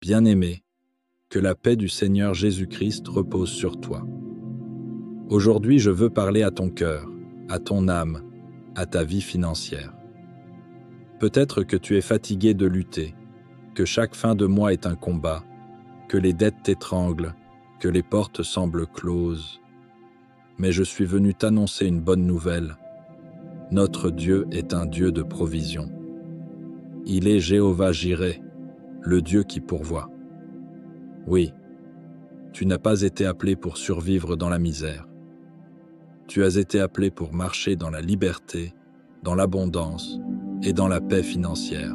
Bien-aimé, que la paix du Seigneur Jésus-Christ repose sur toi. Aujourd'hui, je veux parler à ton cœur, à ton âme, à ta vie financière. Peut-être que tu es fatigué de lutter, que chaque fin de mois est un combat, que les dettes t'étranglent, que les portes semblent closes. Mais je suis venu t'annoncer une bonne nouvelle. Notre Dieu est un Dieu de provision. Il est Jéhovah Jireh, le Dieu qui pourvoit. Oui, tu n'as pas été appelé pour survivre dans la misère. Tu as été appelé pour marcher dans la liberté, dans l'abondance et dans la paix financière,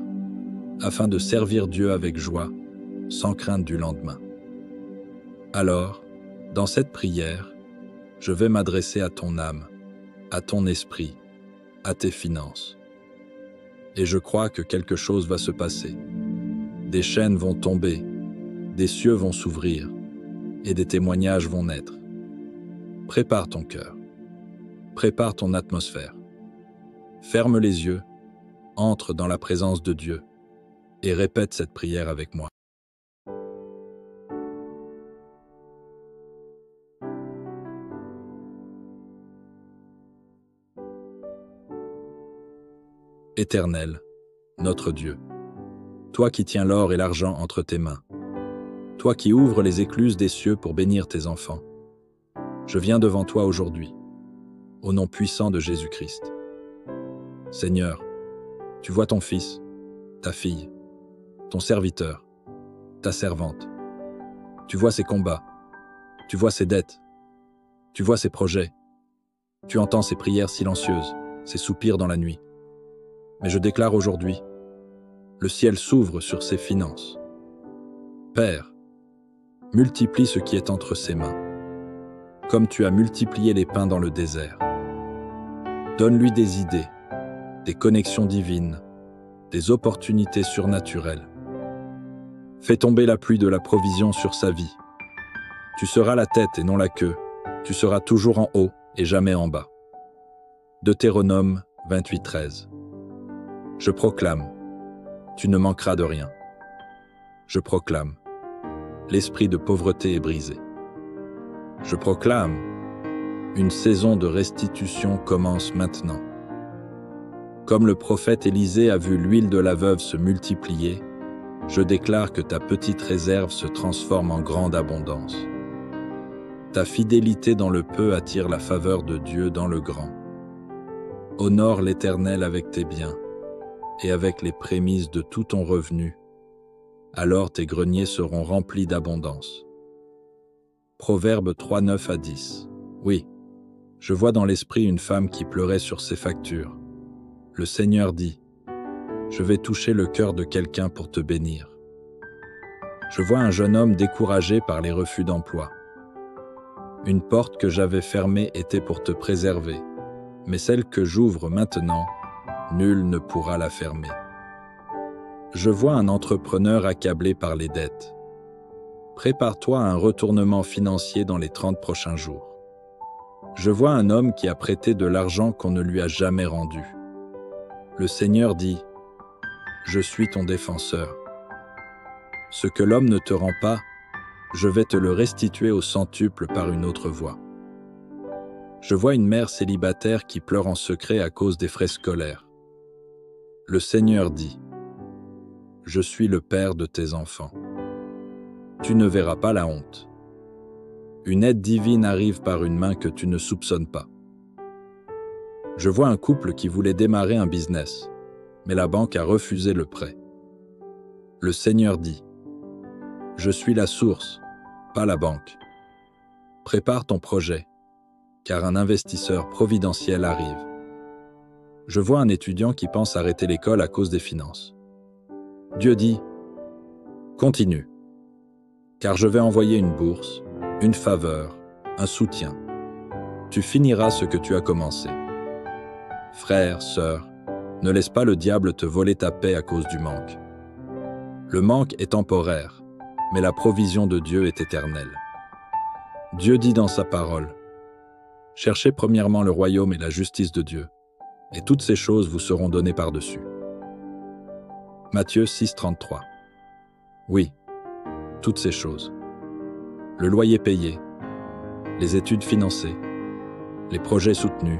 afin de servir Dieu avec joie, sans crainte du lendemain. Alors, dans cette prière, je vais m'adresser à ton âme, à ton esprit, à tes finances. Et je crois que quelque chose va se passer. Des chaînes vont tomber, des cieux vont s'ouvrir, et des témoignages vont naître. Prépare ton cœur, prépare ton atmosphère. Ferme les yeux, entre dans la présence de Dieu, et répète cette prière avec moi. Éternel, notre Dieu, toi qui tiens l'or et l'argent entre tes mains, toi qui ouvres les écluses des cieux pour bénir tes enfants, je viens devant toi aujourd'hui, au nom puissant de Jésus-Christ. Seigneur, tu vois ton fils, ta fille, ton serviteur, ta servante. Tu vois ses combats, tu vois ses dettes, tu vois ses projets, tu entends ses prières silencieuses, ses soupirs dans la nuit. Mais je déclare aujourd'hui, le ciel s'ouvre sur ses finances. Père, multiplie ce qui est entre ses mains, comme tu as multiplié les pains dans le désert. Donne-lui des idées, des connexions divines, des opportunités surnaturelles. Fais tomber la pluie de la provision sur sa vie. Tu seras la tête et non la queue, tu seras toujours en haut et jamais en bas. Deutéronome 28:13. Je proclame, tu ne manqueras de rien. Je proclame, l'esprit de pauvreté est brisé. Je proclame, une saison de restitution commence maintenant. Comme le prophète Élisée a vu l'huile de la veuve se multiplier, je déclare que ta petite réserve se transforme en grande abondance. Ta fidélité dans le peu attire la faveur de Dieu dans le grand. Honore l'Éternel avec tes biens et avec les prémices de tout ton revenu. Alors tes greniers seront remplis d'abondance. Proverbe 3:9-10. Oui, je vois dans l'esprit une femme qui pleurait sur ses factures. Le Seigneur dit, je vais toucher le cœur de quelqu'un pour te bénir. Je vois un jeune homme découragé par les refus d'emploi. Une porte que j'avais fermée était pour te préserver, mais celle que j'ouvre maintenant, nul ne pourra la fermer. Je vois un entrepreneur accablé par les dettes. Prépare-toi à un retournement financier dans les 30 prochains jours. Je vois un homme qui a prêté de l'argent qu'on ne lui a jamais rendu. Le Seigneur dit, je suis ton défenseur. Ce que l'homme ne te rend pas, je vais te le restituer au centuple par une autre voie. Je vois une mère célibataire qui pleure en secret à cause des frais scolaires. Le Seigneur dit, je suis le père de tes enfants. Tu ne verras pas la honte. Une aide divine arrive par une main que tu ne soupçonnes pas. Je vois un couple qui voulait démarrer un business, mais la banque a refusé le prêt. Le Seigneur dit, je suis la source, pas la banque. Prépare ton projet, car un investisseur providentiel arrive. Je vois un étudiant qui pense arrêter l'école à cause des finances. Dieu dit, continue, car je vais envoyer une bourse, une faveur, un soutien. Tu finiras ce que tu as commencé. Frère, sœur, ne laisse pas le diable te voler ta paix à cause du manque. Le manque est temporaire, mais la provision de Dieu est éternelle. Dieu dit dans sa parole, « Cherchez premièrement le royaume et la justice de Dieu, et toutes ces choses vous seront données par-dessus. » Matthieu 6:33. Oui, toutes ces choses. Le loyer payé, les études financées, les projets soutenus,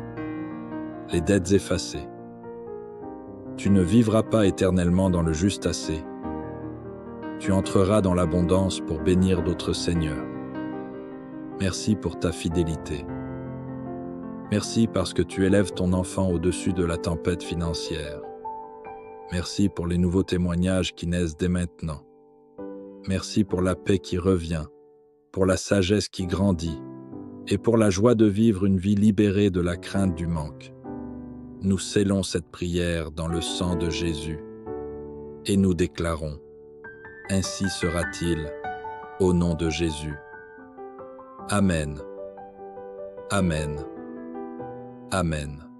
les dettes effacées. Tu ne vivras pas éternellement dans le juste assez. Tu entreras dans l'abondance pour bénir d'autres seigneurs. Merci pour ta fidélité. Merci parce que tu élèves ton enfant au-dessus de la tempête financière. Merci pour les nouveaux témoignages qui naissent dès maintenant. Merci pour la paix qui revient, pour la sagesse qui grandit et pour la joie de vivre une vie libérée de la crainte du manque. Nous scellons cette prière dans le sang de Jésus et nous déclarons: ainsi sera-t-il, au nom de Jésus. Amen. Amen. Amen.